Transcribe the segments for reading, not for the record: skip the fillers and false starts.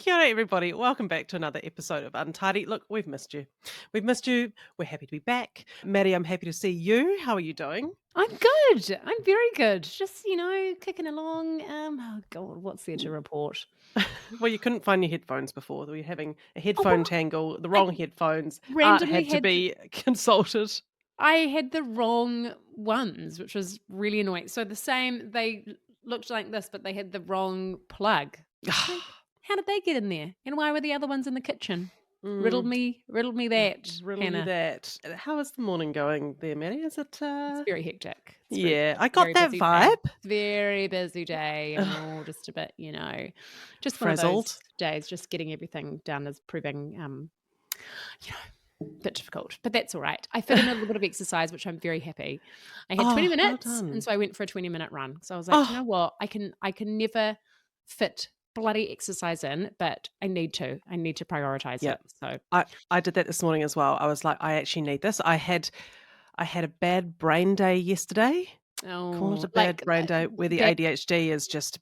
Kia ora, everybody. Welcome back to another episode of Untidy. Look, we've missed you. We've missed you. We're happy to be back. Matty, I'm happy to see you. How are you doing? I'm good. I'm very good. Just, kicking along. Oh God, what's there to report? Well, you couldn't find your headphones before. Were you having a Oh, headphone well, tangle? The I wrong headphones randomly had to be consulted. I had the wrong ones, which was really annoying. So they looked like this, but they had the wrong plug. Like, how did they get in there? And why were the other ones in the kitchen? Riddle Mm, me that, riddle me Hannah. that. How is the morning going there, Matty? Is it? It's very hectic. It's very Yeah, I got very that busy day. vibe. It's very busy day, and we're all just a bit, just one of Frazzled. those days. Just getting everything done is proving, a bit difficult, but that's all right. I fit in a little bit of exercise, which I'm very happy. I had 20 Oh, well minutes, done. and so I went for a 20-minute run. So I was like, you know Oh, what? I can never fit bloody exercise in, but I need to prioritize yeah. it. So I did that this morning as well. I was like, I actually need this. I had a bad brain day yesterday. Call it a bad brain day where the that, ADHD is just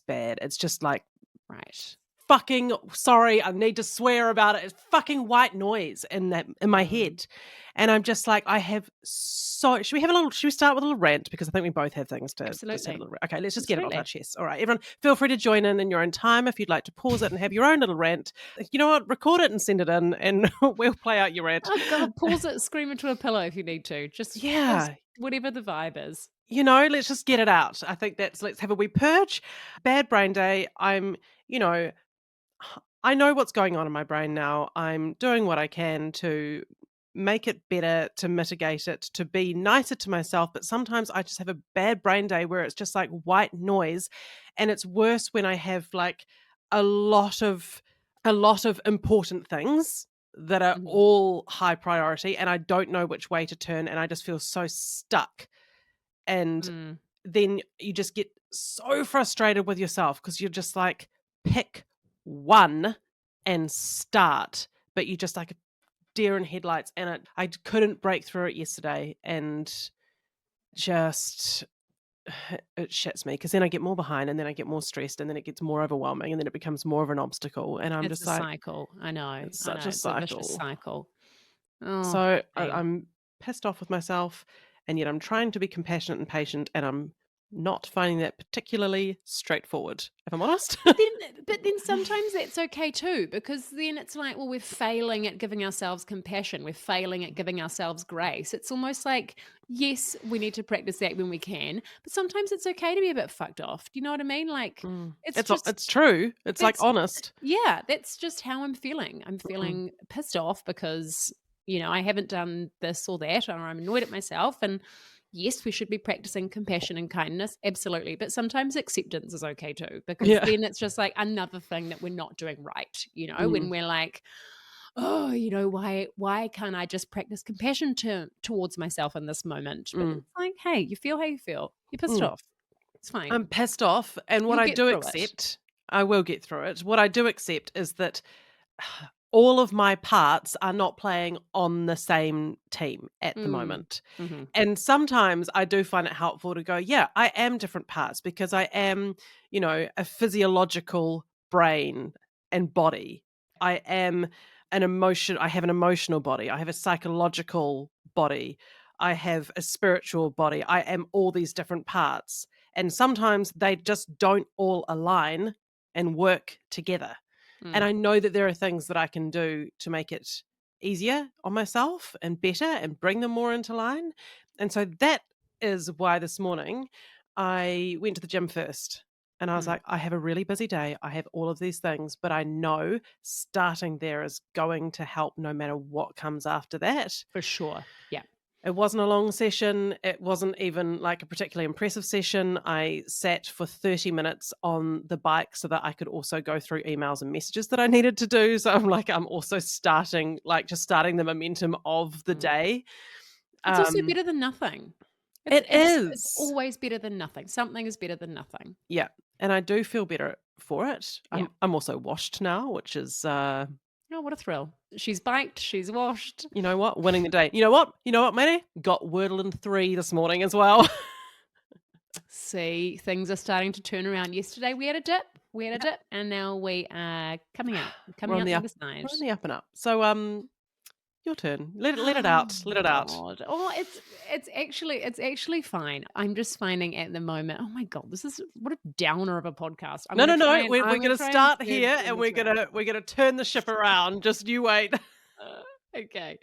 bad. It's just like right. fucking sorry, I need to swear about it. It's fucking white noise in my head. And I'm just like, should we start with a little rant? Because I think we both have things to just have a Absolutely. little okay, let's just get it off our Absolutely. chest. All right, everyone, feel free to join in your own time if you'd like to pause it and have your own little rant. You know what? Record it and send it in and we'll play out your rant. Oh God, pause it, scream into a pillow if you need to. Just Yeah. whatever the vibe is. Let's just get it out. I think let's have a wee purge. Bad brain day. I know what's going on in my brain now. I'm doing what I can to make it better, to mitigate it, to be nicer to myself. But sometimes I just have a bad brain day where it's just like white noise. And it's worse when I have like a lot of important things that are Mhm. all high priority and I don't know which way to turn and I just feel so stuck. And Mm. then you just get so frustrated with yourself because you're just like, pick one and start. But you just like a deer in headlights. And I couldn't break through it yesterday. And just, it shits me because then I get more behind and then I get more stressed and then it gets more overwhelming and then it becomes more of an obstacle. And I'm It's just a like, cycle. I know. it's I know. such a It's a vicious cycle. cycle. Oh, So pain. I'm pissed off with myself, and yet I'm trying to be compassionate and patient, and I'm not finding that particularly straightforward, if I'm honest. But then sometimes that's okay too, because then it's like, well, we're failing at giving ourselves compassion. We're failing at giving ourselves grace. It's almost like, yes, we need to practice that when we can, but sometimes it's okay to be a bit fucked off. Do you know what I mean? Like, it's It's just, true. It's like that's, honest. yeah, that's just how I'm feeling. I'm Mm. feeling pissed off because, I haven't done this or that, or I'm annoyed at myself. And yes, we should be practicing compassion and kindness, absolutely. But sometimes acceptance is okay too, because Yeah. then it's just like another thing that we're not doing right, when Mm. we're like, oh, why can't I just practice compassion towards myself in this moment? But Mm. it's like, hey, you feel how you feel. You're pissed Mm. off. It's fine. I'm pissed off, and what You'll I get do through it. accept, I will get through it. What I do accept is that all of my parts are not playing on the same team at the Mm. moment. Hmm. And sometimes I do find it helpful to go, yeah, I am different parts because I am, a physiological brain and body. I am I have an emotional body. I have a psychological body. I have a spiritual body. I am all these different parts. And sometimes they just don't all align and work together. And Mm. I know that there are things that I can do to make it easier on myself and better and bring them more into line. And so that is why this morning I went to the gym first. And I was Mm. like, I have a really busy day. I have all of these things, but I know starting there is going to help no matter what comes after that. For sure. Yeah. It wasn't a long session. It wasn't even like a particularly impressive session. I sat for 30 minutes on the bike so that I could also go through emails and messages that I needed to do. So I'm also starting the momentum of the Mm. day. It's also Um, better than nothing. it It's is. always better than nothing. Something is better than nothing. Yeah. And I do feel better for it. Yeah. I'm also washed now, which is Oh, what a thrill. She's biked, she's washed. you know what? Winning the day. You know what, Matty? Got Wordle in 3 this morning as well. See, things are starting to turn around. Yesterday we had a dip. We had a dip, and now we are coming out We're on the other we're side. on the up and up. So your turn. Let it Oh out. Let it out. God. Oh, it's actually fine. I'm just finding at the moment, oh my God, this is what a downer of a podcast. No, no, no. We're I'm gonna gonna try and start here and turn this around. we're gonna turn the ship around. Just you wait. Okay.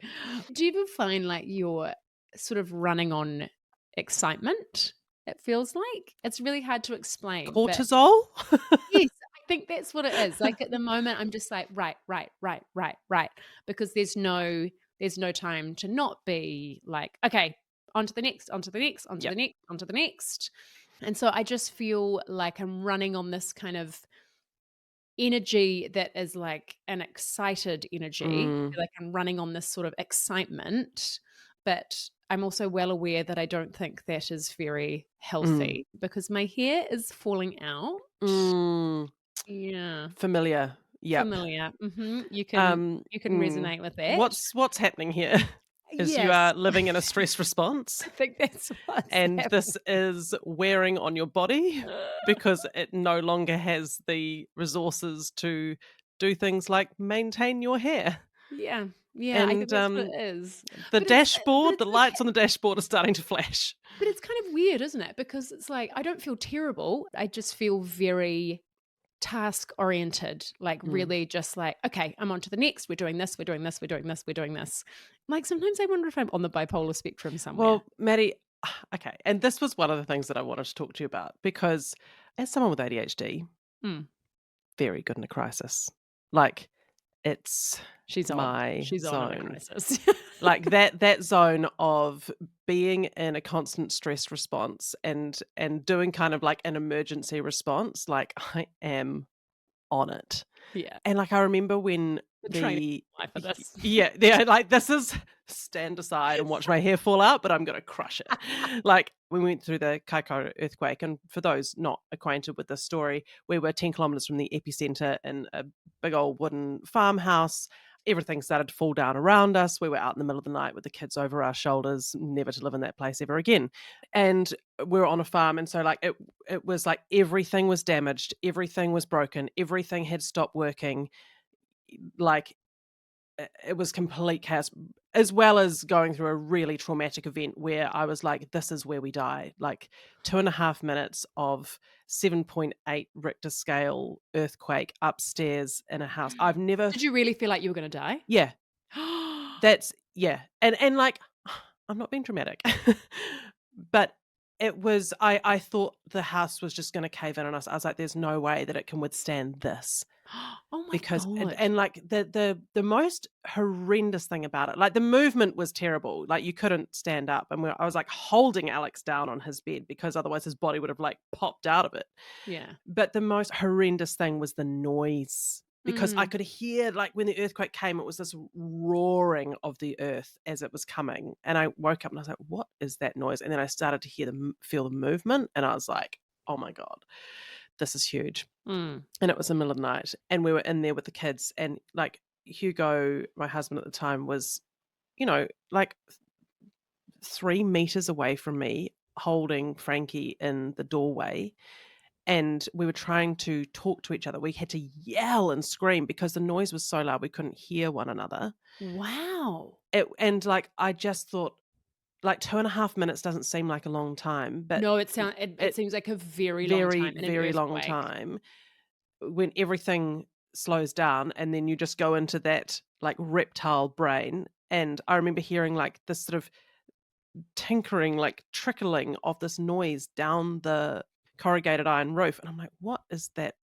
Do you ever find like you're sort of running on excitement? It feels like it's really hard to explain, but Cortisol? yes, I think that's what it is. Like at the moment, I'm just like, right, right, right, right, right, because there's no time to not be like, okay, on to the next, on to the next, on to the Yep. next, on to the next. And so I just feel like I'm running on this kind of energy that is like an excited energy. I Mm, feel like I'm running on this sort of excitement, but I'm also well aware that I don't think that is very mm, healthy because my hair is falling out. mm. Yeah, Familiar. Yep. familiar. Um, You can mm. resonate with that. What's happening here is you Yes, are living in a stress response, I think that's what's and happening. this is wearing on your body because it no longer has the resources to do things like maintain your hair. Yeah, yeah, I think And that's what it is. the But dashboard, it's the okay. lights on the dashboard are starting to flash. But it's kind of weird, isn't it? Because it's like I don't feel terrible. I just feel very task oriented, like Mm. really just like, okay, I'm on to the next. We're doing this, we're doing this, we're doing this, we're doing this. Like sometimes I wonder if I'm on the bipolar spectrum somewhere. Well, Maddie, okay, and this was one of the things that I wanted to talk to you about because as someone with ADHD, Mm, very good in a crisis. Like it's she's on. my She's on in a zone. crisis. Like that zone of being in a constant stress response and doing kind of like an emergency response, like I am on it. Yeah. And like I remember when The training the life for this. yeah, like this is stand aside and watch my hair fall out, but I'm gonna crush it. Like we went through the Kaikōura earthquake, and for those not acquainted with this story, we were 10 kilometers from the epicenter in a big old wooden farmhouse. Everything started to fall down around us. We were out in the middle of the night with the kids over our shoulders, never to live in that place ever again. And we were on a farm, and so like it was like everything was damaged, everything was broken, everything had stopped working. Like it was complete chaos, as well as going through a really traumatic event where I was like, this is where we die. Like 2.5 minutes of 7.8 Richter scale earthquake upstairs in a house. I've never, Did you really feel like you were going to die? yeah, that's, yeah. And like, I'm not being dramatic, but it was, I thought the house was just going to cave in on us. I was like, there's no way that it can withstand this. Oh my Because God. and like the most horrendous thing about it, like the movement was terrible. Like you couldn't stand up, and I was like holding Alex down on his bed because otherwise his body would have like popped out of it. Yeah. But the most horrendous thing was the noise because I Mm. could hear like when the earthquake came, it was this roaring of the earth as it was coming, and I woke up and I was like, "What is that noise?" And then I started to feel the movement, and I was like, "Oh my god, this is huge." Mm. And it was the middle of the night, and we were in there with the kids, and like Hugo, my husband at the time, was, like 3 meters away from me, holding Frankie in the doorway, and we were trying to talk to each other. We had to yell and scream because the noise was so loud we couldn't hear one another. Wow. And like I just thought, like 2.5 minutes doesn't seem like a long time, but No, it it seems like a very long very, time in an very long earthquake. time. When everything slows down and then you just go into that like reptile brain. And I remember hearing like this sort of tinkering, like trickling of this noise down the corrugated iron roof. And I'm like, what is that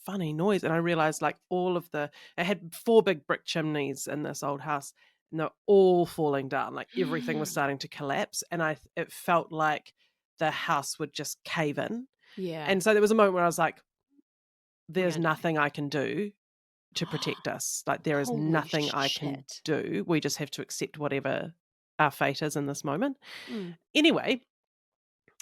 funny noise? And I realized like it had 4 big brick chimneys in this old house, and they're all falling down. Like everything was starting to collapse. And it felt like the house would just cave in. Yeah. And so there was a moment where I was like, We're there's gonna die. nothing I can do to protect us. Like there is Holy nothing I can shit. do. We just have to accept whatever our fate is in this moment. Mm. Anyway,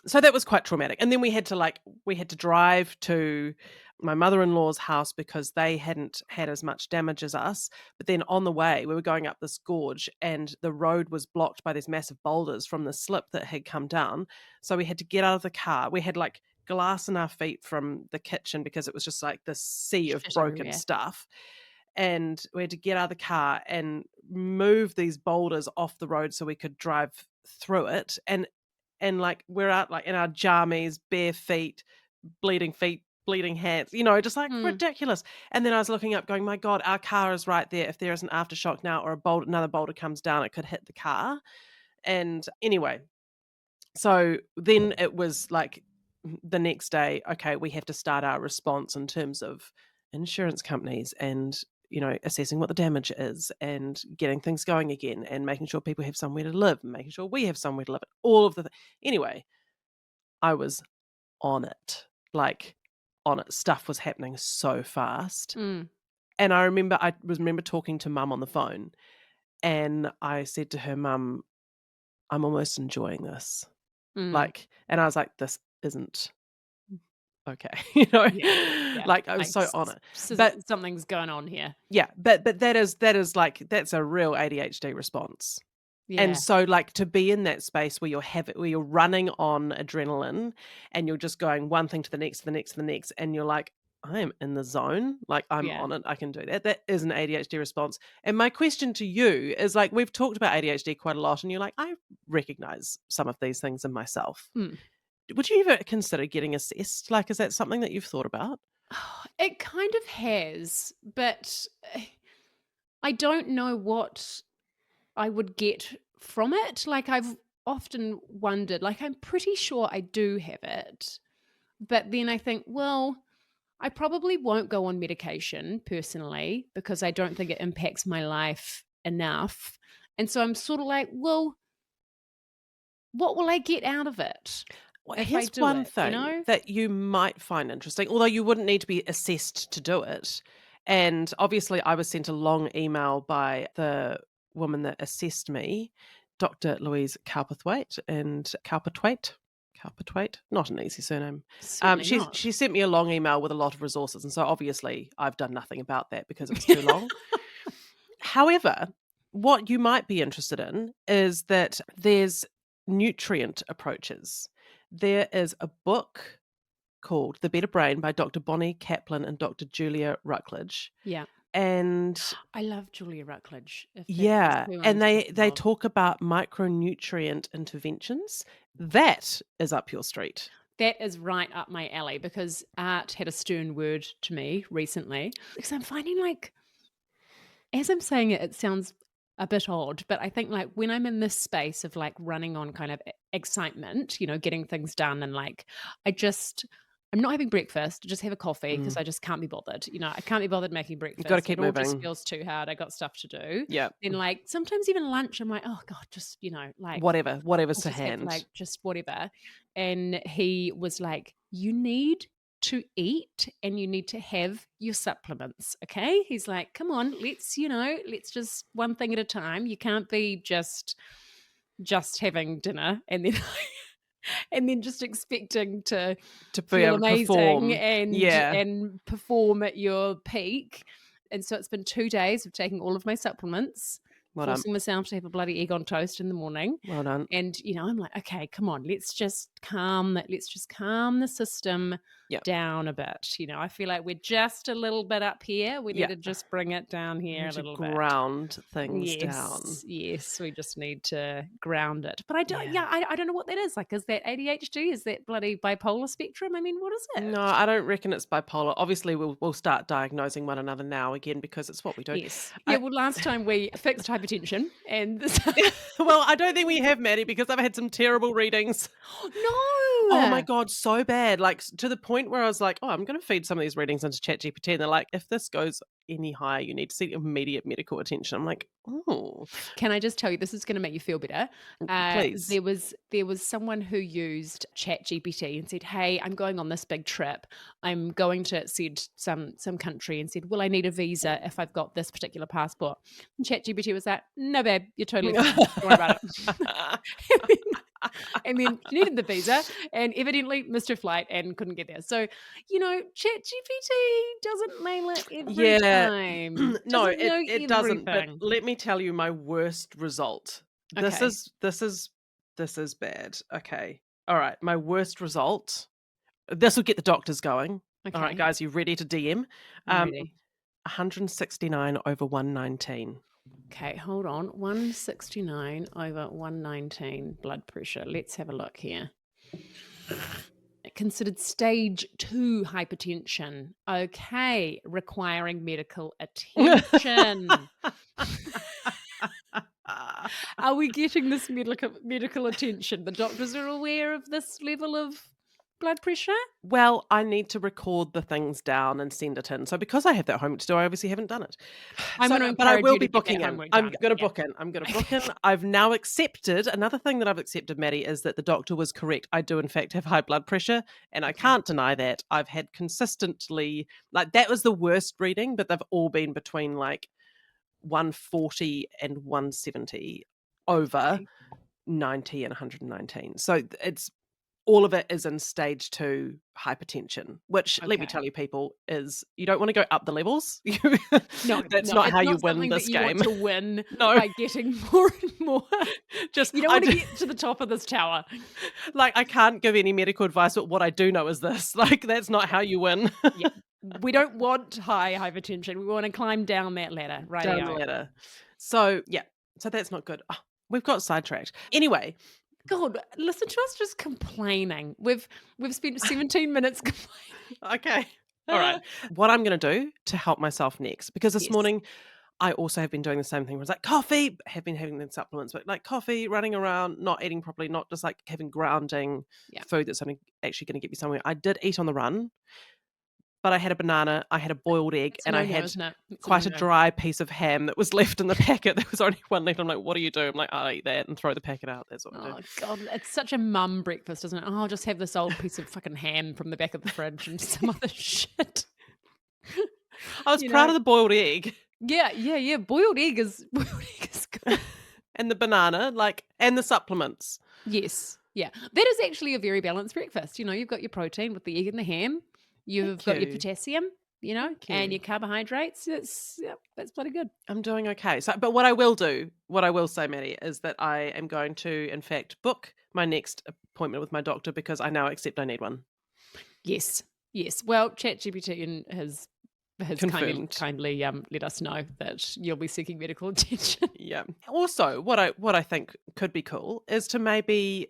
so that was quite traumatic. And then we had to drive to my mother-in-law's house because they hadn't had as much damage as us. But then on the way, we were going up this gorge and the road was blocked by these massive boulders from the slip that had come down. So we had to get out of the car. We had like glass in our feet from the kitchen because it was just like this sea of Shit broken everywhere. stuff. And we had to get out of the car and move these boulders off the road so we could drive through it. And like we're out like in our jammies, bare feet, bleeding hands, just like Mm, ridiculous. And then I was looking up going, my God, our car is right there. If there is an aftershock now or another boulder comes down, it could hit the car. And anyway, so then it was like the next day, okay, we have to start our response in terms of insurance companies and, assessing what the damage is and getting things going again and making sure people have somewhere to live and making sure we have somewhere to live. All of the anyway, I was on it, like on it. Stuff was happening so fast. mm, And I remember talking to mum on the phone and I said to her, Mum, I'm almost enjoying this. mm. Like, and I was like, this isn't okay. Yeah, yeah. Like I was Like so on it. But something's going on here. yeah, but that is like, that's a real ADHD response. And Yeah, so like to be in that space where where you're running on adrenaline and you're just going one thing to the next, to the next, to the next, and you're like, I am in the zone. Like I'm yeah. on it. I can do that. That is an ADHD response. And my question to you is like, we've talked about ADHD quite a lot and you're like, I recognize some of these things in myself. Mm. Would you ever consider getting assessed? Like, is that something that you've thought about? It kind of has, but I don't know what I would get from it. Like, I've often wondered, like, I'm pretty sure I do have it, but then I think, well, I probably won't go on medication personally because I don't think it impacts my life enough. And so I'm sort of like, well, what will I get out of it Well, if I here's do one it, you thing know? that you might find interesting, although you wouldn't need to be assessed to do it. And obviously, I was sent a long email by the woman that assessed me, Dr. Louise Cowperthwaite and Cowperthwaite, not an easy surname. Certainly She not. she sent me a long email with a lot of resources, and so obviously I've done nothing about that because it was too long. However, what you might be interested in is that there's nutrient approaches. There is a book called The Better Brain by Dr. Bonnie Kaplan and Dr. Julia Ruckledge. Yeah. And I love Julia Ruckledge, if that is yeah, who I'm and they thinking they of. talk about micronutrient interventions. That is up your street. That is right up my alley because Art had a stern word to me recently. Because I'm finding like, as I'm saying it, it sounds a bit odd, but I think like when I'm in this space of like running on kind of excitement, getting things done and like I'm not having breakfast, just have a coffee because Mm. I just can't be bothered. I can't be bothered making You've got to breakfast. It keep all just moving. feels too hard. I got stuff to do. Yeah. Then like sometimes even lunch, I'm like, oh God, just, like Whatever's I'll to just have like hand. just whatever. And he was like, you need to eat and you need to have your supplements. Okay. He's like, come on, let's just one thing at a time. You can't be just having dinner and then and then just expecting to To be feel able to amazing perform. and Yeah. and perform at your peak. And so it's been 2 days of taking all of my supplements, Well done. forcing myself to have a bloody egg on toast in the morning. Well done. And, I'm like, okay, come on, let's just calm the system Yeah. down a bit. I feel like we're just a little bit up here. We need Yeah. to just bring it down We here a need to little bit. ground things down. Yes, we just need to ground it. But I don't, Yeah. yeah, I don't know what that is. Like, is that ADHD? Is that bloody bipolar spectrum? I mean, what is No, it? I don't reckon it's bipolar. Obviously, we'll start diagnosing one another now again because it's what we do. Yes. Yeah, I, well, last time we fixed hypertension and this. well, I don't think we have, Maddie, because I've had some terrible readings. Oh my No. God, so bad. Like to the point where I was like, oh, I'm going to feed some of these readings into ChatGPT. And they're like, if this goes any higher, you need to seek immediate medical attention. I'm like, oh, Can I just tell you, this is going to make you feel better. please. There was someone who used ChatGPT and said, "Hey, I'm going on this big trip. I'm going to said some country," and said, "Will I need a visa if I've got this particular passport?" And ChatGPT was like, "No, babe, you're totally fine. Don't worry about it." And then she needed the visa and evidently missed her flight and couldn't get there. So, ChatGPT doesn't nail it every Yeah. time. No, Doesn't know it doesn't. But everything. let me tell you my worst result. This Okay. is this is this is bad. Okay. All right. My worst result. This will get the doctors going. All right, Okay. guys, you ready to DM? I'm ready. 169 over 119. Okay, hold on. 169 over 119 blood pressure. Let's have a look here. Considered stage 2 hypertension. Okay, requiring medical attention. Are we getting this medical attention? The doctors are aware of this level of blood pressure? Well, I need to record the things down and send it in. So because I have that homework to do, I obviously haven't done it. I'm So, going to but I encourage will you be to get that booking in. homework I'm done. going to Yeah. book in. I'm going to book in. I've now accepted, another thing that I've accepted, Matty, is that the doctor was correct. I do in fact have high blood pressure, and I Okay. can't deny that. I've had consistently, like, that was the worst reading, but they've all been between like 140 and 170 over Okay. 90 and 119. So it's all of it is in stage 2 hypertension, which let me Okay. tell you, people, is you don't want to go up the levels. No, That's no, not it's how you not win something this that you game. want to win No. by getting more and more. Just You don't I want to do, get to the top of this tower. like I can't give any medical advice, but what I do know is this: like that's not how you win. Yeah. We don't want high hypertension. We want to climb down that ladder. Down the Rightio. ladder. So yeah, so that's not good. Oh, we've got sidetracked. Anyway, God, listen to us just complaining. We've spent 17 minutes complaining. okay. All right. What I'm going to do to help myself next, because this Yes. morning I also have been doing the same thing where it's like coffee, have been having the supplements, but like coffee, running around, not eating properly, not just like having grounding Yeah. food that's something actually going to get me somewhere. I did eat on the run, but I had a banana, I had a boiled egg, It's a and I no-no, had isn't it? It's quite a no-no. dry piece of ham that was left in the packet. There was only one left. I'm like, what do you do? I'm like, I'll eat that and throw the packet out. That's what I do. Oh God, it's such a mum breakfast, isn't it? Oh, I'll just have this old piece of fucking ham from the back of the fridge and some other shit. I was You proud know? of the boiled egg Yeah. Boiled egg is good. and the banana, like, and the supplements. Yes. Yeah. That is actually a very balanced breakfast. You know, you've got your protein with the egg and the ham. You've got your you. potassium, you know, Thank and you. your carbohydrates. That's bloody good. I'm doing okay. So, but what I will do, what I will say, Matty, is that I am going to, in fact, book my next appointment with my doctor because I now accept I need one. Yes. Well, ChatGPT has Confirmed. kindly let us know that you'll be seeking medical attention. Yeah. Also, what I think could be cool is to maybe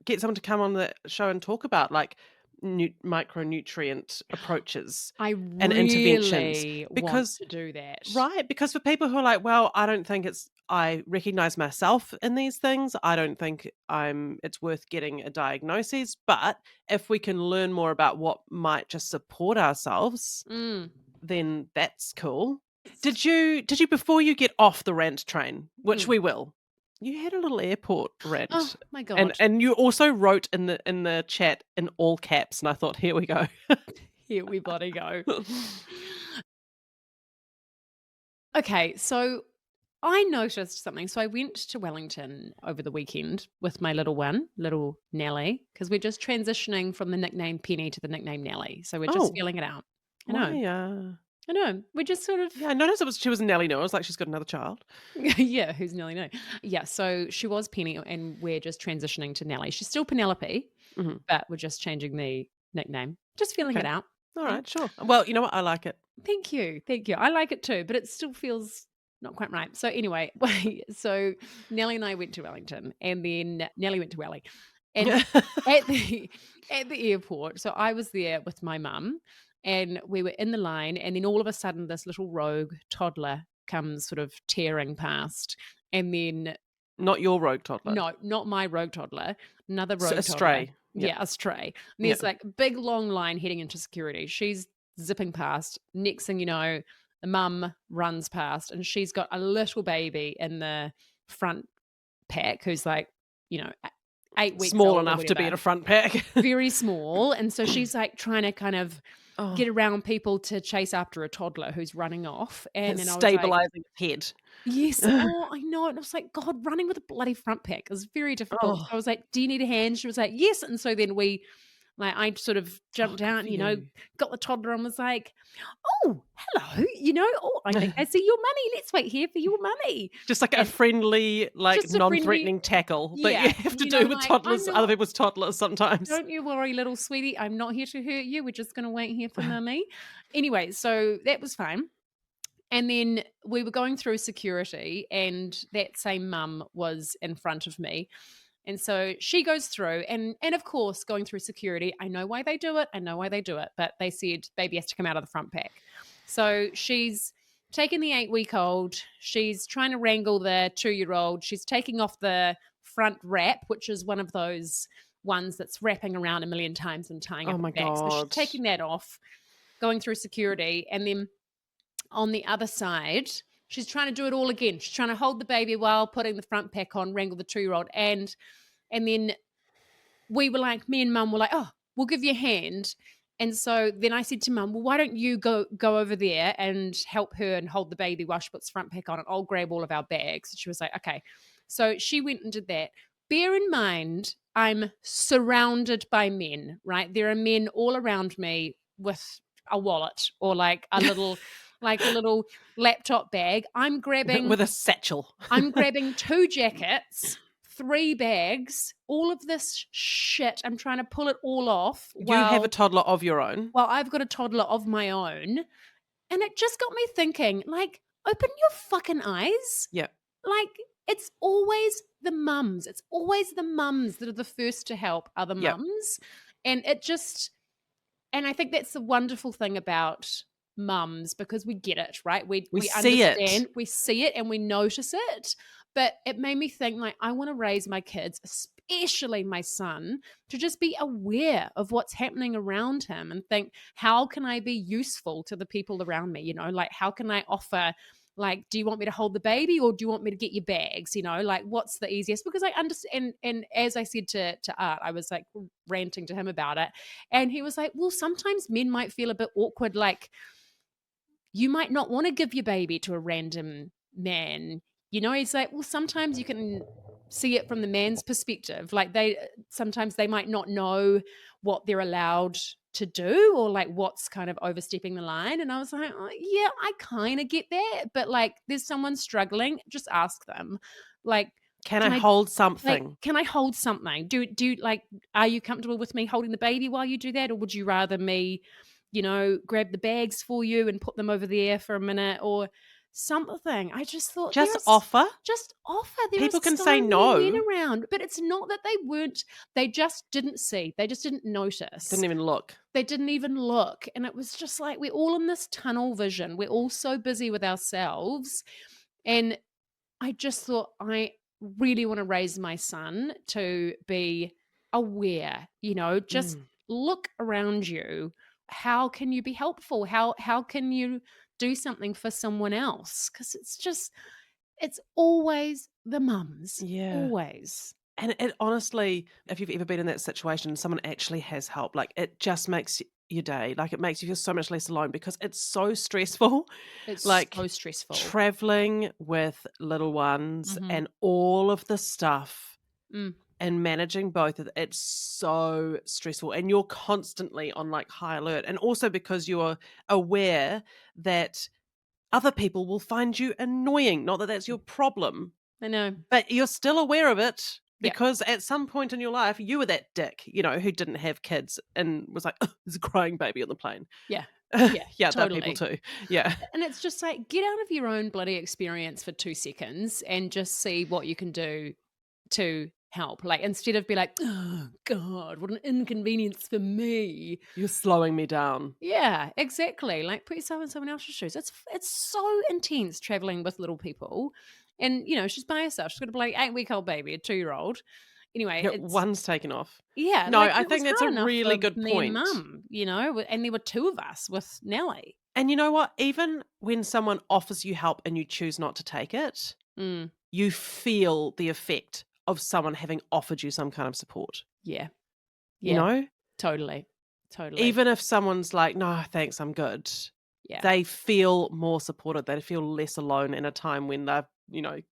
get someone to come on the show and talk about like micronutrient approaches I and interventions, really want because to do that. right, because for people who are like, well, I don't think I recognize myself in these things. I don't think it's worth getting a diagnosis. But if we can learn more about what might just support ourselves, Mm. then that's cool. Did you before you get off the rant train, which we will, you had a little airport rant. Oh my God. And you also wrote in the chat in all caps, and I thought, here we go. Here we bloody go. Okay, so I noticed something. So I went to Wellington over the weekend with my little one, little Nellie, because we're just transitioning from the nickname Penny to the nickname Nellie. So we're just feeling it out. I know. We're just sort of Yeah, I noticed she was Nellie. No, I was like, she's got another child. yeah, who's Nellie? No. Yeah, so she was Penny and we're just transitioning to Nellie. She's still Penelope, but we're just changing the nickname. Just feeling it out. All right, sure. Well, you know what? I like it. Thank you. I like it too, but it still feels not quite right. So anyway, so Nellie and I went to Wellington, and then Nellie went to Welly. And at the airport, so I was there with my mum, and we were in the line, and then all of a sudden this little rogue toddler comes sort of tearing past, and then Not your rogue toddler. no, not my rogue toddler, another rogue A toddler. stray. Yeah, a stray. And there's like a big long line heading into security. She's zipping past. Next thing you know, the mum runs past and she's got a little baby in the front pack who's like, 8 weeks Small old or enough to be whatever. at a front pack. Very small. And so she's like trying to kind of get around people to chase after a toddler who's running off. And then I was like, stabilizing its head. yes. Oh, I know. And I was like, God, running with a bloody front pack is very difficult. So I was like, do you need a hand? She was like, yes. And so then we Like, I sort of Oh, jumped good out, for you. got the toddler and was like, "Oh, hello," "Oh, I think I see your mummy. Let's wait here for your mummy." Just like a And friendly, like just a friendly non-threatening tackle that you yeah, have to do with like, "I'm toddlers, other not people's toddlers sometimes. don't you worry, little sweetie, I'm not here to hurt you. We're just gonna wait here for mummy." Anyway, so that was fine. And then we were going through security, and that same mum was in front of me. And so she goes through, and of course, going through security, I know why they do it. I know why they do it, but they said baby has to come out of the front pack. So she's taking the 8-week-old. She's trying to wrangle the 2-year-old. She's taking off the front wrap, which is one of those ones that's wrapping around a million times and tying Oh up my at the back. So she's God. taking that off, going through security, and then on the other side, she's trying to do it all again. She's trying to hold the baby while putting the front pack on, wrangle the 2-year-old, and then we were like, me and mum were like, "Oh, we'll give you a hand." And so then I said to mum, "Well, why don't you go over there and help her and hold the baby while she puts front pack on, and I'll grab all of our bags." And she was like, "Okay." So she went and did that. Bear in mind, I'm surrounded by men, right? There are men all around me with a wallet or like a little laptop bag. With a satchel. I'm grabbing 2 jackets, 3 bags, all of this shit. I'm trying to pull it all off You have a while toddler of your own. I've got a toddler of my own. And it just got me thinking, like, open your fucking eyes. Yeah. Like, it's always the mums. It's always the mums that are the first to help other Yeah. mums. And it just and I think that's the wonderful thing about mums, because we get it, right? We see it. understand, we see it, and we notice it. But it made me think, like, I want to raise my kids, especially my son, to just be aware of what's happening around him and think, how can I be useful to the people around me? Like, how can I offer, like, do you want me to hold the baby, or do you want me to get your bags? Like, what's the easiest? Because I understand, and as I said to Art, I was like ranting to him about it, and he was like, well, sometimes men might feel a bit awkward, like, you might not want to give your baby to a random man. He's like, well, sometimes you can see it from the man's perspective. Like, sometimes they might not know what they're allowed to do, or like what's kind of overstepping the line. And I was like, oh, yeah, I kind of get that. But like, there's someone struggling, just ask them. Like, Can I hold like, something? can I hold something? Do like, are you comfortable with me holding the baby while you do that? Or would you rather me, grab the bags for you and put them over there for a minute or something? I just thought, Just offer. just offer. There are People can so say many men no. around, but it's not that they just didn't see, they just didn't notice. Didn't even look. They didn't even look. And it was just like, we're all in this tunnel vision. We're all so busy with ourselves. And I just thought, I really want to raise my son to be aware, just look around you. How can you be helpful? How can you do something for someone else? Because it's always the mums. Yeah. Always. And it honestly, if you've ever been in that situation, someone actually has help. Like, it just makes your day. Like, it makes you feel so much less alone because it's so stressful. It's Like, so stressful. traveling with little ones Mhm. and all of the stuff Mm. and managing both of it's so stressful. And you're constantly on like high alert. And also because you're aware that other people will find you annoying. Not that that's your problem, I know. but you're still aware of it Yeah. because at some point in your life, you were that dick, who didn't have kids and was like, oh, there's a crying baby on the plane. Yeah. Yeah. Yeah, there are Totally. people too. Yeah. And it's just like, get out of your own bloody experience for 2 seconds and just see what you can do to help. Like, instead of be like, oh God, what an inconvenience for me. You're slowing me down. Yeah, exactly. Like, put yourself in someone else's shoes. It's so intense traveling with little people. And, she's by herself. She's got a bloody 8-week-old baby, a 2-year-old. Anyway, Yeah, it's one's taken off. yeah, No, like, I it was think that's hard a enough really for good me and point. mum, and there were 2 of us with Nelly. And you know what? Even when someone offers you help and you choose not to take it, Mm, you feel the effect of someone having offered you some kind of support. yeah, You yeah, know? totally. Even if someone's like, no, thanks, I'm good. Yeah, They feel more supported. They feel less alone in a time when they've,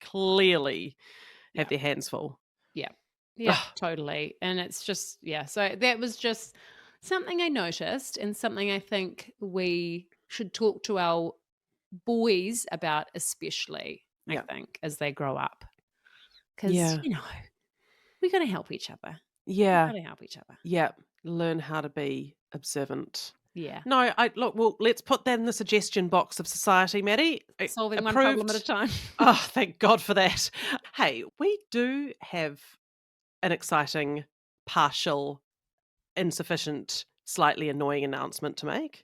clearly yeah, have their hands full. yeah, yeah, totally. And it's just, yeah. So that was just Something I noticed and something I think we should talk to our boys about, especially, I Yeah. think, as they grow up. Because, Yeah. we got to help each other. We Yeah. got to help each other. Yeah. Learn how to be observant. Yeah. No, well, let's put that in the suggestion box of society, Matty. Solving one Approved. problem at a time. Oh, thank God for that. Hey, we do have an exciting, partial, insufficient, slightly annoying announcement to make.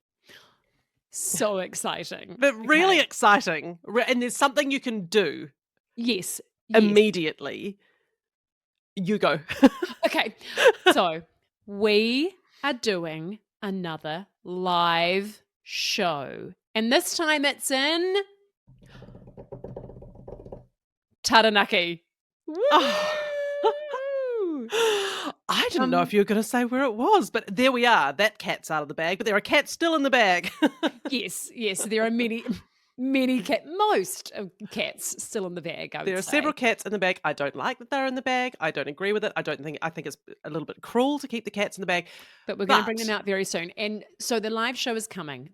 So exciting. But really Okay. exciting. And there's something you can do Yes. immediately. You go. Okay. So we are doing another live show. And this time it's in Taranaki. Oh. Woo! I didn't know if you were going to say where it was, but there we are. That cat's out of the bag, but there are cats still in the bag. Yes, there are most cats still in the bag, I would There are say. several cats in the bag. I don't like that they're in the bag. I don't agree with it. I think it's a little bit cruel to keep the cats in the bag. But we're going to bring them out very soon. And so the live show is coming.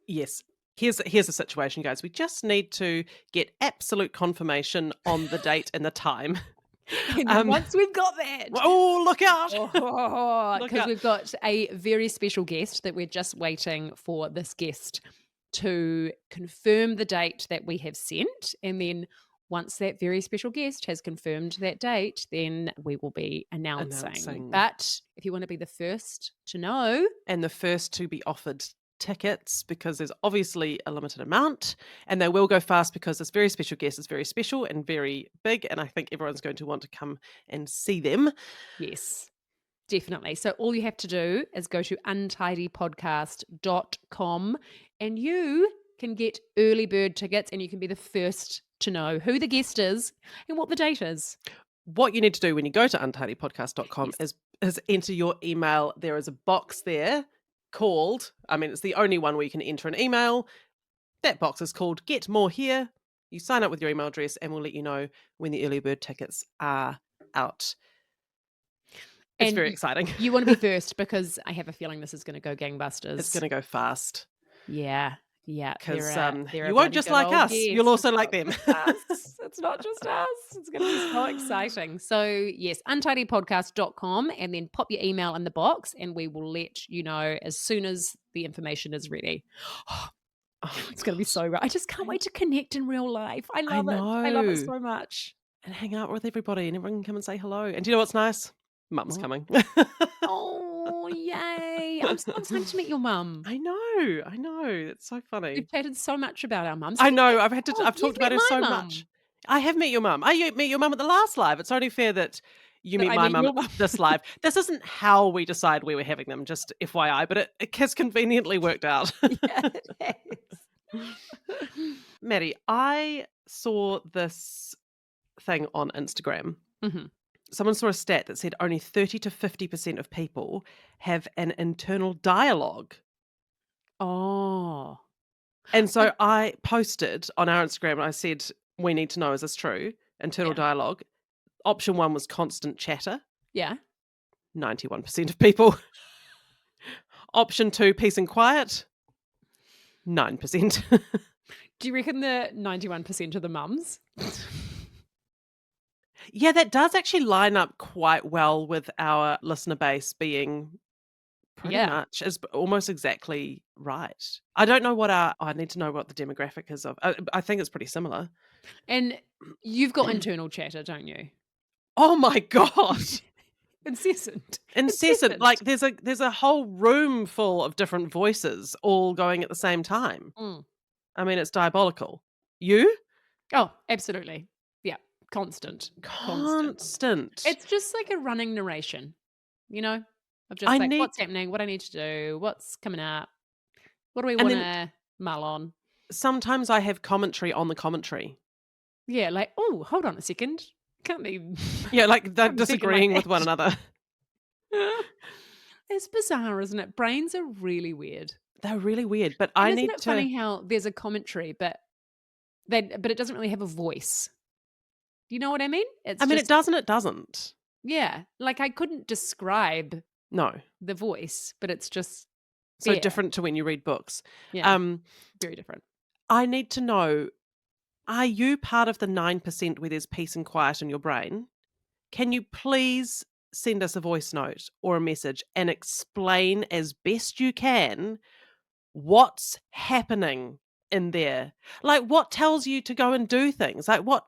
Yes. Here's the situation, guys. We just need to get absolute confirmation on the date and the time. And once we've got that, oh, look out! because we've got a very special guest that we're just waiting for this guest to confirm the date that we have sent, and then once that very special guest has confirmed that date, then we will be announcing. But if you want to be the first to know, and the first to be offered tickets, because there's obviously a limited amount, and they will go fast because this very special guest is very special and very big, and I think everyone's going to want to come and see them. Yes, definitely. So all you have to do is go to untidypodcast.com and you can get early bird tickets, and you can be the first to know who the guest is and what the date is. What you need to do when you go to untidypodcast.com is enter your email. There is a box there called, it's the only one where you can enter an email. That box is called Get More Here. You sign up with your email address and we'll let you know when the early bird tickets are out. It's very exciting. You want to be first because I have a feeling this is going to go gangbusters. It's going to go fast. Yeah. Because you won't just like us, you'll also like them. It's not just us. It's going to be so exciting. So yes, untidypodcast.com, and then pop your email in the box and we will let you know as soon as the information is ready. It's going to be so great. I just can't wait to connect in real life. I love it. I love it so much. And hang out with everybody and everyone can come and say hello. And do you know what's nice? Mum's coming. Oh, yay. I'm so excited to meet your mum. I know. It's so funny. We've chatted so much about our mums. I know. I've talked about her so much. I have met your mum. I met your mum at the last live. It's only fair that you meet my mum at this live. This isn't how we decide we were having them, just FYI, but it has conveniently worked out. Yeah, it has. Matty, I saw this thing on Instagram. Mm-hmm. Someone saw a stat that said only 30 to 50% of people have an internal dialogue. Oh. And so I posted on our Instagram and I said, we need to know, is this true? Internal dialogue. Option 1 was constant chatter. Yeah. 91% of people. Option 2, peace and quiet. 9%. Do you reckon the 91% of the mums? Yeah, that does actually line up quite well with our listener base being pretty much is almost exactly right. I don't know I need to know what the demographic is of. I think it's pretty similar. And you've got internal chatter, don't you? Oh my God. Incessant. Like there's a whole room full of different voices all going at the same time. It's diabolical. You? Oh, absolutely. Yeah. Constant. It's just like a running narration, of just what's happening, what I need to do, what's coming up, what do we want to mull on. Sometimes I have commentary on the commentary. Yeah, like, oh, hold on a second. Can't be. Yeah, like they're disagreeing with one another. It's bizarre, isn't it? Brains are really weird. They're really weird, but isn't it funny how there's a commentary, but it doesn't really have a voice. You know what I mean? It doesn't. Yeah, like I couldn't describe No. the voice, but it's just So there. different to when you read books. Yeah, very different. I need to know, are you part of the 9% where there's peace and quiet in your brain? Can you please send us a voice note or a message and explain as best you can what's happening in there? Like, what tells you to go and do things? Like, what,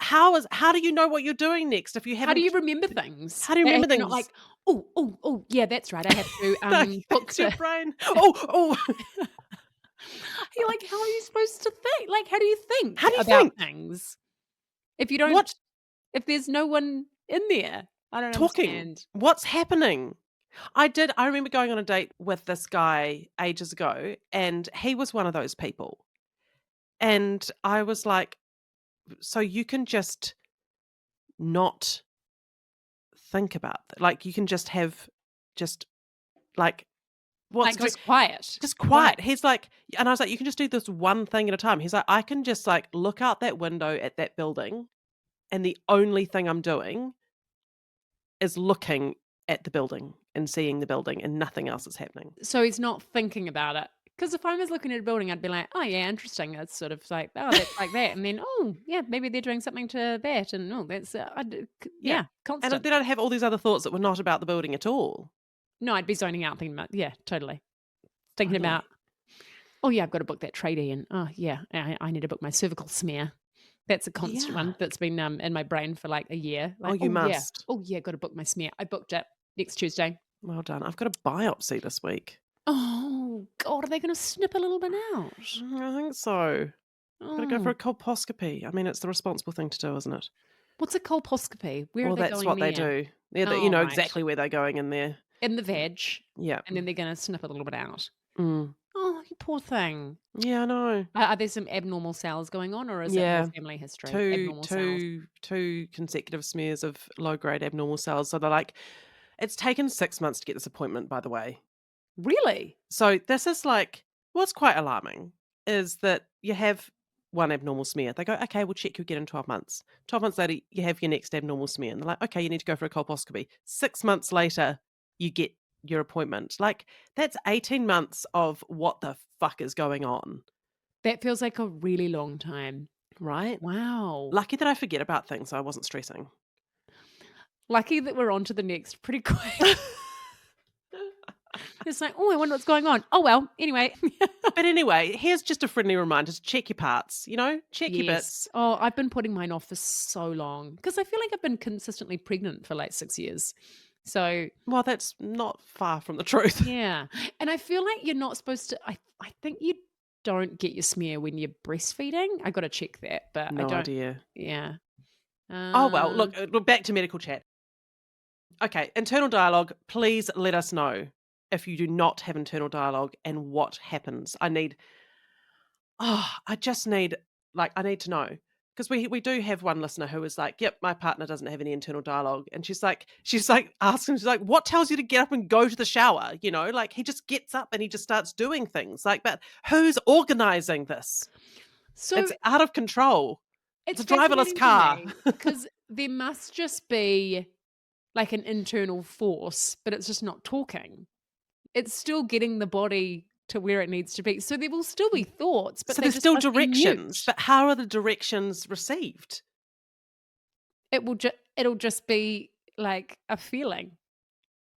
how do you know what you're doing next if you How do haven't, you remember things? how do you If remember you're not like, things? oh, yeah, that's right. I have to No, book that's your the. brain. Oh, You're like, how are you supposed to think? Like, how do you how think do you about think? things if you don't? What If there's no one in there, I don't talking? understand. What's happening? I remember going on a date with this guy ages ago, and he was one of those people. And I was like, so you can just not think about that. Like you can just have just like what's Like going just quiet, just quiet. quiet. He's like, and I was like, you can just do this one thing at a time. He's like, I can just like look out that window at that building, and the only thing I'm doing is looking at the building and seeing the building, and nothing else is happening. So he's not thinking about it. Because if I was looking at a building, I'd be like, oh yeah, interesting. It's sort of like, oh, that's like that, and then oh yeah, maybe they're doing something to that, and oh, that's Yeah. yeah, And constant. then I'd have all these other thoughts that were not about the building at all. No, I'd be zoning out, thinking about yeah, totally thinking Totally. about. Oh yeah, I've got to book that tradie, and oh yeah, I need to book my cervical smear. That's a constant Yeah. one that's been in my brain for like a year. Oh, Like, you must. oh yeah, got to book my smear. I booked it next Tuesday. Well done. I've got a biopsy this week. Oh God, are they going to snip a little bit out? I think so. Got to go for Oh, a colposcopy. I mean, it's the responsible thing to do, isn't it? what's a colposcopy? Where are Well, they that's going what they there? do. You Oh, know right, exactly where they're going in there. in the veg, Yeah. and then they're going to snip a little bit out. Mm. Oh, you poor thing. Yeah, I know. Are there some abnormal cells going on, or is it more Yeah. family history? Two, Abnormal cells. two, two consecutive smears of low-grade abnormal cells. So they're like, it's taken 6 months to get this appointment, by the way. Really? So this is like, what's quite alarming is that you have one abnormal smear. They go, okay, we'll check you again in 12 months. 12 months later, you have your next abnormal smear. And they're like, okay, you need to go for a colposcopy. 6 months later, you get your appointment. Like, that's 18 months of what the fuck is going on, That feels like a really long time. right? Wow. Lucky that I forget about things so I wasn't stressing. Lucky that we're on to the next pretty quick. It's like, oh, I wonder what's going on. Oh, well, anyway. But anyway, here's just a friendly reminder to check your parts, check your Yes. bits. Oh, I've been putting mine off for so long because I feel like I've been consistently pregnant for like 6 years. So, Well, that's not far from the truth. yeah. And I feel like you're not supposed to, I think you don't get your smear when you're breastfeeding. I got to check that, but I No don't. idea. Yeah. Oh, well, look, back to medical chat. Okay, internal dialogue, please let us know if you do not have internal dialogue and what happens. I need to know. Because we do have one listener who is like, yep, my partner doesn't have any internal dialogue. And she's like asking, she's like, what tells you to get up and go to the shower? Like he just gets up and he just starts doing things. Like, but who's organizing this? So It's out of control. it's It's a driverless car. because there must just be like an internal force, but it's just not talking. It's still getting the body to where it needs to be. So there will still be thoughts, but So they there's just still must be mute. directions, but how are the directions received? It'll just be like a feeling.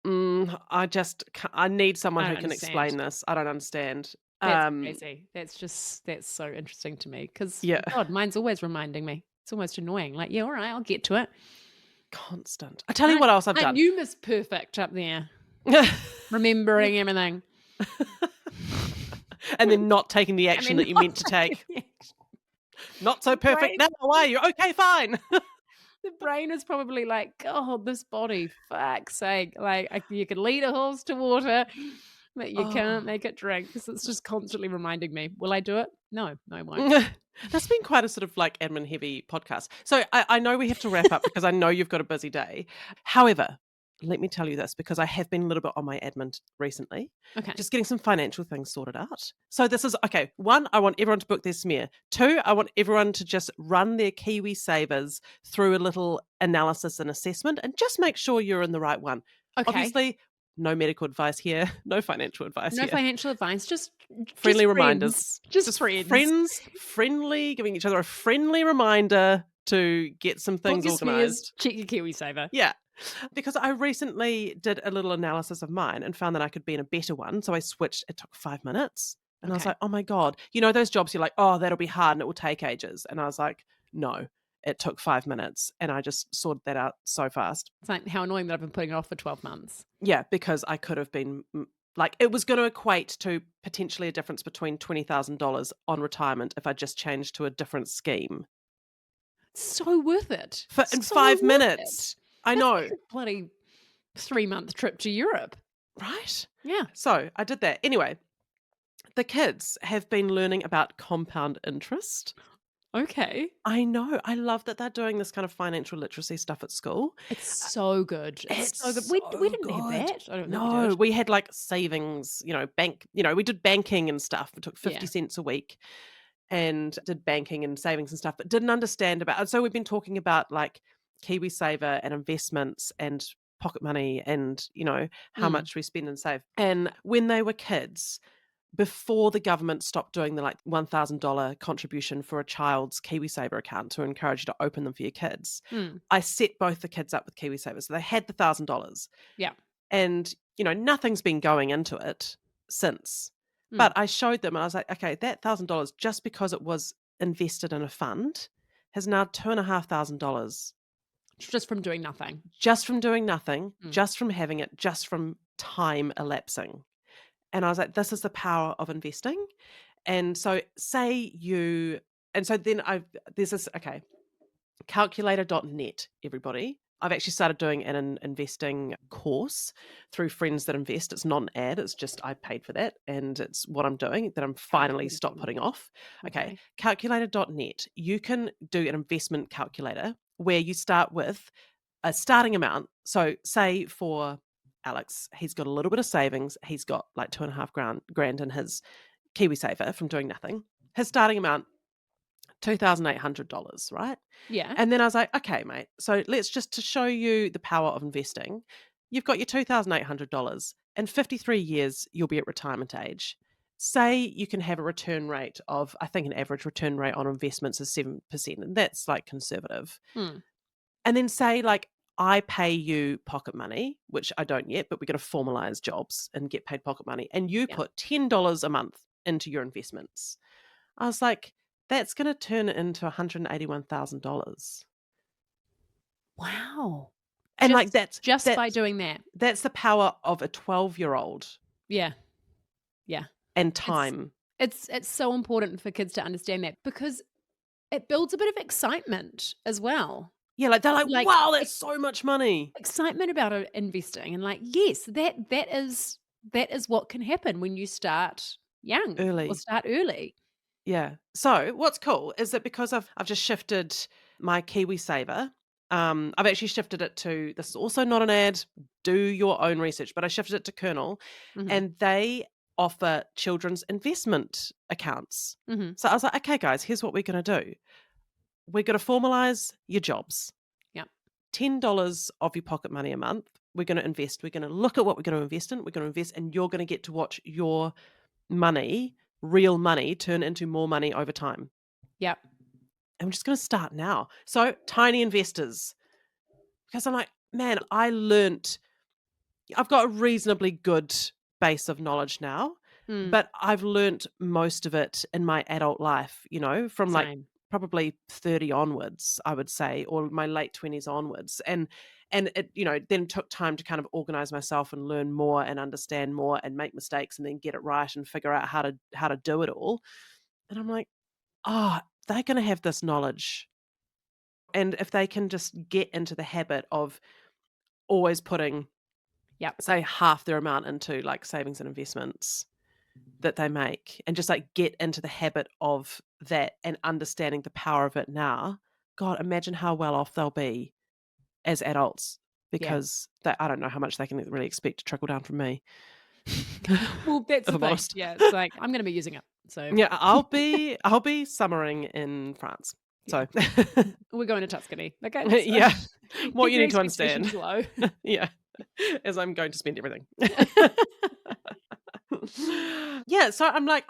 I need someone I who don't can understand. explain this. I don't understand. That's crazy. That's so interesting to me because Yeah. God, mine's always reminding me. It's almost annoying. Like, yeah, all right, I'll get to it. Constant. I tell you what else I've done. You Miss Perfect up there, remembering everything. And then not taking the action that you meant to take. Not so perfect now, are you? Okay, fine. The brain is probably like, God, this body, fuck's sake. Like, you can lead a horse to water, but you can't make it drink because it's just constantly reminding me. Will I do it? No, I won't. That's been quite a sort of like admin heavy podcast. So I know we have to wrap up because I know you've got a busy day. However, let me tell you this, because I have been a little bit on my admin recently, Okay. just getting some financial things sorted out. So this is, okay, 1, I want everyone to book their smear. 2, I want everyone to just run their Kiwi Savers through a little analysis and assessment and just make sure you're in the right one. Okay. Obviously, no medical advice here, no financial advice No here. financial advice, just Friendly friends. reminders. Just friends. Friends, friendly, giving each other a friendly reminder to get some Book things your smears, organised. check your KiwiSaver. Yeah. Because I recently did a little analysis of mine and found that I could be in a better one. So I switched. It took 5 minutes. And I was Okay. like, oh my God. You know, those jobs you're like, oh, that'll be hard and it will take ages. And I was like, no, it took 5 minutes. And I just sorted that out so fast. It's like how annoying that I've been putting it off for 12 months. Yeah, because I could have been like, it was going to equate to potentially a difference between $20,000 on retirement if I just changed to a different scheme. So worth it. In So 5 worth minutes. it. I That's know. like a bloody 3-month trip to Europe. Right? Yeah. So I did that. Anyway, the kids have been learning about compound interest. Okay. I know. I love that they're doing this kind of financial literacy stuff at school. It's so good. It's so good. It's We so didn't have good. that. I don't think we No, did. we had like savings, bank, we did banking and stuff. It took 50 Yeah. cents a week and did banking and savings and stuff, but didn't understand about. So we've been talking about like KiwiSaver and investments and pocket money and, how Mm. much we spend and save. And when they were kids, before the government stopped doing the like $1,000 contribution for a child's KiwiSaver account to encourage you to open them for your kids, Mm. I set both the kids up with KiwiSaver. So they had the $1,000. Yeah. And, nothing's been going into it since. Mm. But I showed them and I was like, okay, that $1,000, just because it was invested in a fund, has now $2,500 Just from doing nothing. just from doing nothing, Mm. just from having it, just from time elapsing. And I was like, this is the power of investing. And so there's this, okay, calculator.net, everybody. I've actually started doing an investing course through Friends That Invest. It's not an ad, it's just I paid for that. And it's what I'm doing that I'm finally stopped putting off. Okay, calculator.net. You can do an investment calculator where you start with a starting amount. So say for Alex, he's got a little bit of savings. He's got like 2.5 grand in his KiwiSaver from doing nothing. His starting amount, $2,800, right? Yeah. And then I was like, okay, mate. So let's just to show you the power of investing. You've got your $2,800. In 53 years, you'll be at retirement age. Say you can have a return rate of, I think an average return rate on investments is 7%, and that's like conservative. Mm. And then say like I pay you pocket money, which I don't yet, but we're going to formalize jobs and get paid pocket money. And you Yeah. put $10 a month into your investments. I was like, that's going to turn it into $181,000. Wow. And just, like that's by doing that. That's the power of a 12-year-old Yeah. Yeah. and time. It's so important for kids to understand that because it builds a bit of excitement as well. Yeah, like they're like, Like, wow, that's so much money. Excitement about investing and like, yes, that is what can happen when you start young or Early. start early. Yeah. So what's cool is that because I've just shifted my KiwiSaver, I've actually shifted it to, this is also not an ad, do your own research, but I shifted it to Kernel, Mhm. and they offer children's investment accounts. Mhm. So I was like, okay, guys, here's what we're going to do. We're going to formalize your jobs. Yep. $10 of your pocket money a month. We're going to invest. We're going to look at what we're going to invest in. We're going to invest, and you're going to get to watch your money, real money, turn into more money over time. Yep. And we're just going to start now. So tiny investors, because I'm like, man, I've got a reasonably good base of knowledge now, but I've learnt most of it in my adult life, from like Same. probably 30 onwards, I would say, or my late 20s onwards. And it, then took time to kind of organize myself and learn more and understand more and make mistakes and then get it right and figure out how to do it all. And I'm like, they're going to have this knowledge. And if they can just get into the habit of always putting, Yep. say, half their amount into like savings and investments that they make, and just like get into the habit of that and understanding the power of it now, God, imagine how well off they'll be as adults. because I don't know how much they can really expect to trickle down from me. Well, that's If the I'm thing. honest. Yeah, it's like I'm going to be using it. So Yeah, I'll be summering in France. So we're going to Tuscany. Okay. yeah, So what keep you your need to understand. expectations low. Yeah, as I'm going to spend everything. Yeah, so I'm like,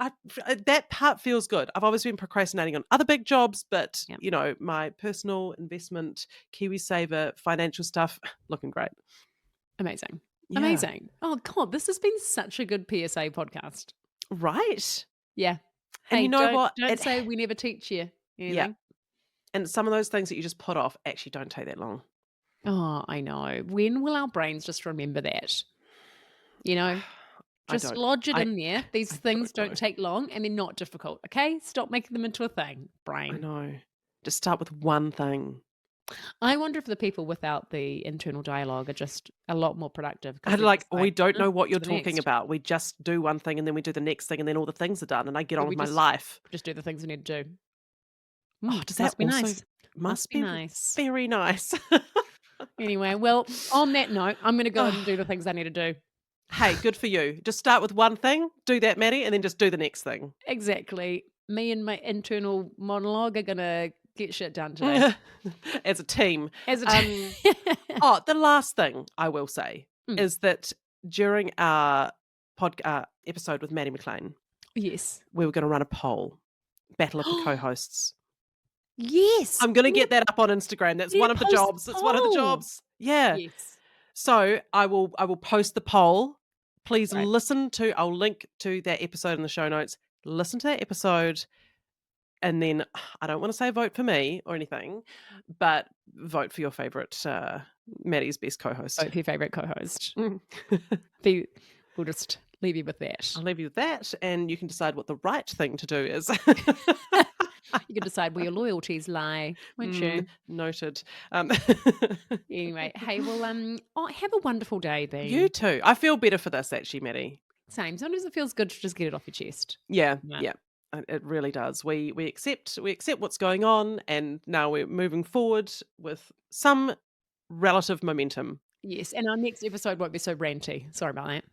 that part feels good. I've always been procrastinating on other big jobs, but Yeah. my personal investment, KiwiSaver, financial stuff, looking great. Amazing. Yeah. Amazing. Oh God, this has been such a good PSA podcast. Right. Yeah. And Hey, you know what? don't say we never teach you Yeah. anything. And some of those things that you just put off actually don't take that long. Oh, I know. When will our brains just remember that? You know, I just don't. lodge it I in there. These I things don't don't know. take long and they're not difficult. Okay. Stop making them into a thing, I brain. know. Just start with one thing. I wonder if the people without the internal dialogue are just a lot more productive I because they're like, just we don't know what to you're the talking next. about. We just do one thing and then we do the next thing and then all the things are done and I get Yeah, on we with my just life. just do the things we need to do. Oh, does that Must be also nice. must Be be nice. very nice. Anyway, well, on that note, I'm going to go and do Oh, the things I need to do. hey, good for you. Just start with one thing, do that, Matty, and then just do the next thing. Exactly. Me and my internal monologue are going to get shit done today. As a team. As a The last thing I will say is that during our episode with Maddie McLean, Yes. we were going to run a poll, battle of the co-hosts. Yes. I'm going to get that up on Instagram. That's You need one to of the post the jobs. It's one of the poll. jobs. Yeah. Yes. So I will post the poll. Please Right. I'll link to that episode in the show notes. Listen to that episode. And then I don't want to say vote for me or anything, but vote for your favorite Maddie's best co-host. Vote for your favorite co-host. Mm. We'll just leave you with that. I'll leave you with that, and you can decide what the right thing to do is. You can decide where your loyalties lie, won't you? Noted. Anyway, hey, well, have a wonderful day, Bean. You too. I feel better for this, actually, Maddie. Same. Sometimes it feels good to just get it off your chest. Yeah. It really does. We accept what's going on, and now we're moving forward with some relative momentum. Yes, and our next episode won't be so ranty. Sorry about that.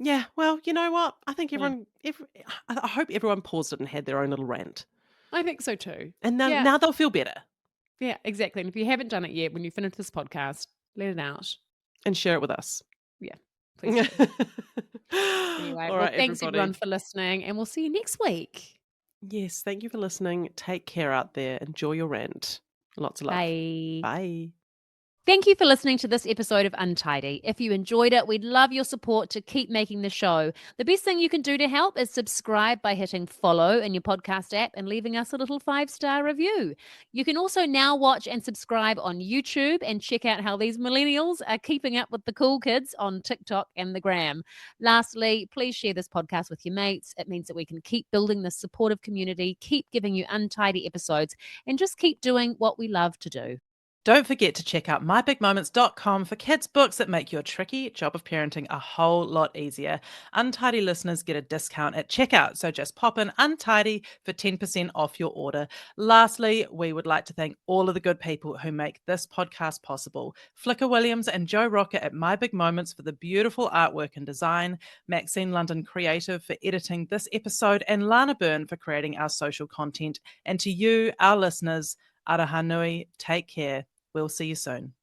Yeah, well, you know what? I think I hope everyone paused it and had their own little rant. I think so too. And now they'll feel better. Yeah, exactly. And if you haven't done it yet, when you finish this podcast, let it out. And share it with us. Yeah, please do. Anyway, All well, right, thanks everybody. everyone for listening, and we'll see you next week. Yes, thank you for listening. Take care out there. Enjoy your rant. Lots of love. Bye. Bye. Thank you for listening to this episode of Untidy. If you enjoyed it, we'd love your support to keep making the show. The best thing you can do to help is subscribe by hitting follow in your podcast app and leaving us a little 5-star review. You can also now watch and subscribe on YouTube and check out how these millennials are keeping up with the cool kids on TikTok and the gram. Lastly, please share this podcast with your mates. It means that we can keep building this supportive community, keep giving you untidy episodes, and just keep doing what we love to do. Don't forget to check out mybigmoments.com for kids' books that make your tricky job of parenting a whole lot easier. Untidy listeners get a discount at checkout, so just pop in Untidy for 10% off your order. Lastly, we would like to thank all of the good people who make this podcast possible. Flicker Williams and Joe Rocker at My Big Moments for the beautiful artwork and design, Maxine London Creative for editing this episode, and Lana Byrne for creating our social content. And to you, our listeners, Araha nui, take care. We'll see you soon.